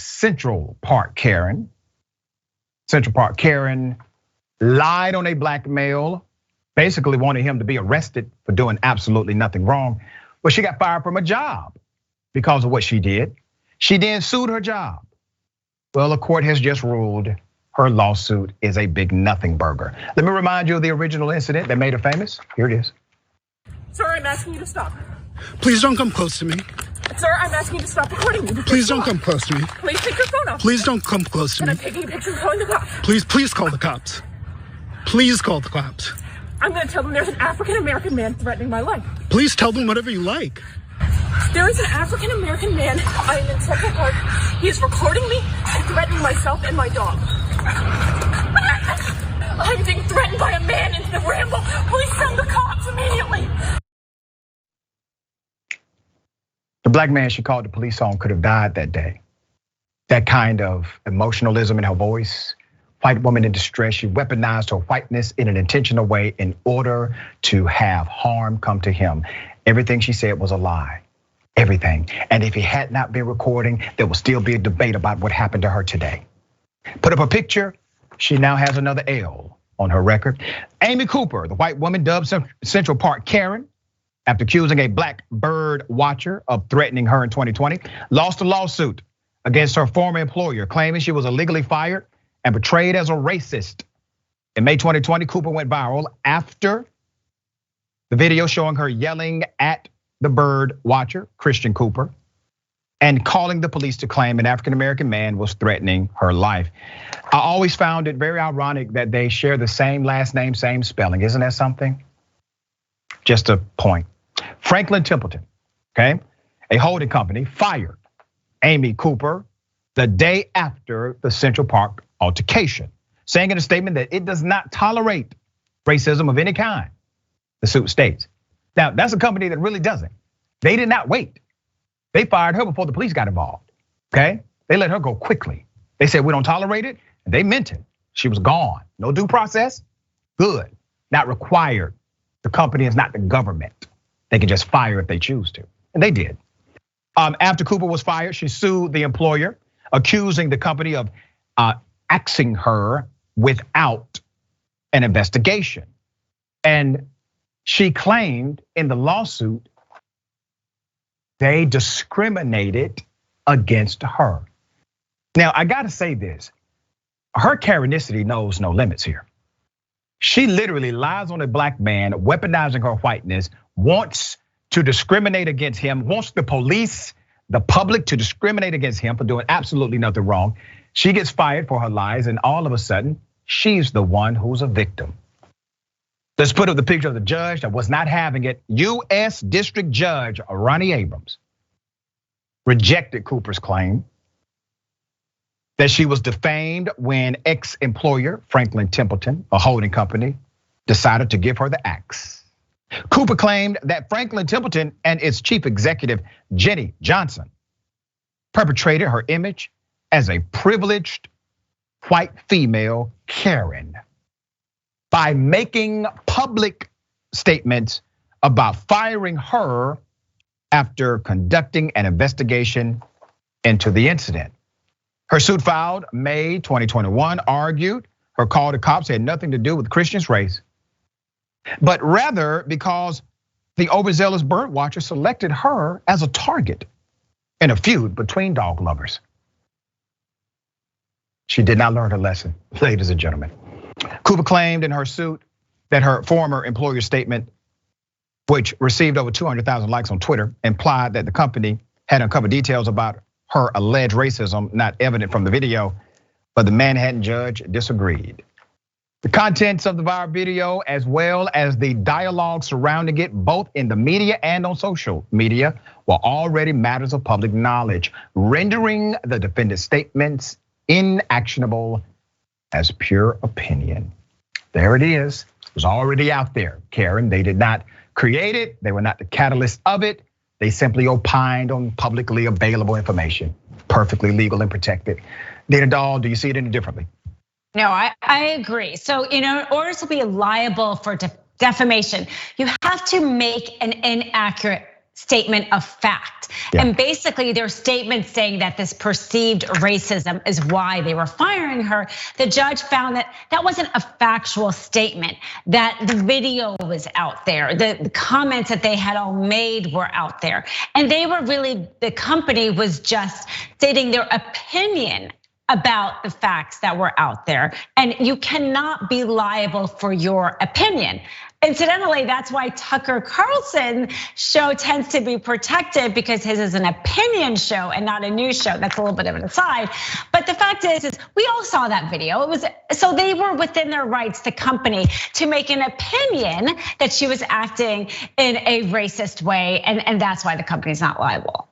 Central Park Karen. Central Park Karen lied on a black male, basically wanted him to be arrested for doing absolutely nothing wrong. But she got fired from a job because of what she did. She then sued her job. Well, the court has just ruled her lawsuit is a big nothing burger. Let me remind you of the original incident that made her famous. Here it is. Sir, I'm asking you to stop. Please don't come close to me. Sir, I'm asking you to stop recording me. Please don't come close to me. Please take your phone off. Please don't come close to me. I'm taking a picture and calling the cops. Please call the cops. Please call the cops. I'm gonna tell them there's an African-American man threatening my life. Please tell them whatever you like. There is an African-American man. I am in Central Park. He is recording me and threatening myself and my dog. I'm being threatened by a man in the ramble. Please send the cops immediately. The black man she called the police on could have died that day. That kind of emotionalism in her voice, white woman in distress, she weaponized her whiteness in an intentional way in order to have harm come to him. Everything she said was a lie, everything. And if he had not been recording, there will still be a debate about what happened to her today. Put up a picture, she now has another L on her record. Amy Cooper, the white woman dubbed Central Park Karen, after accusing a black bird watcher of threatening her in 2020, lost a lawsuit against her former employer, claiming she was illegally fired and portrayed as a racist. In May 2020, Cooper went viral after the video showing her yelling at the bird watcher, Christian Cooper, and calling the police to claim an African-American man was threatening her life. I always found it very ironic that they share the same last name, same spelling. Isn't that something? Just a point. Franklin Templeton, okay? A holding company fired Amy Cooper the day after the Central Park altercation, saying in a statement that it does not tolerate racism of any kind, the suit states. Now, that's a company that really doesn't. They did not wait. They fired her before the police got involved, okay? They let her go quickly. They said, we don't tolerate it, and they meant it. She was gone. No due process, good, not required. The company is not the government. They can just fire if they choose to, and they did. After Cooper was fired, she sued the employer, accusing the company of axing her without an investigation. And she claimed in the lawsuit they discriminated against her. Now, I gotta say this, her Karenicity knows no limits here. She literally lies on a black man, weaponizing her whiteness, wants to discriminate against him, wants the police, the public to discriminate against him for doing absolutely nothing wrong. She gets fired for her lies, and all of a sudden, she's the one who's a victim. Let's put up the picture of the judge that was not having it. US District Judge Ronnie Abrams rejected Cooper's claim that she was defamed when ex-employer Franklin Templeton, a holding company, decided to give her the axe. Cooper claimed that Franklin Templeton and its chief executive, Jenny Johnson, perpetrated her image as a privileged white female Karen by making public statements about firing her after conducting an investigation into the incident. Her suit filed May 2021 argued her call to cops had nothing to do with Christian's race, but rather because the overzealous bird watcher selected her as a target in a feud between dog lovers. She did not learn her lesson, ladies and gentlemen. Cooper claimed in her suit that her former employer's statement, which received over 200,000 likes on Twitter, implied that the company had uncovered details about her alleged racism, not evident from the video, but the Manhattan judge disagreed. The contents of the viral video, as well as the dialogue surrounding it, both in the media and on social media, were already matters of public knowledge, rendering the defendant's statements inactionable as pure opinion. There it is. It was already out there, Karen. They did not create it. They were not the catalyst of it. They simply opined on publicly available information, perfectly legal and protected. Dana Dahl, do you see it any differently? No, I agree. So, in order to be liable for defamation, you have to make an inaccurate statement of fact. Yeah. And basically their statement saying that this perceived racism is why they were firing her. The judge found that that wasn't a factual statement, that the video was out there, the comments that they had all made were out there. And they were really, the company was just stating their opinion about the facts that were out there. And you cannot be liable for your opinion. Incidentally, that's why Tucker Carlson's show tends to be protected, because his is an opinion show and not a news show. That's a little bit of an aside. But the fact is we all saw that video. It was, so they were within their rights, the company, to make an opinion that she was acting in a racist way. And that's why the company's not liable.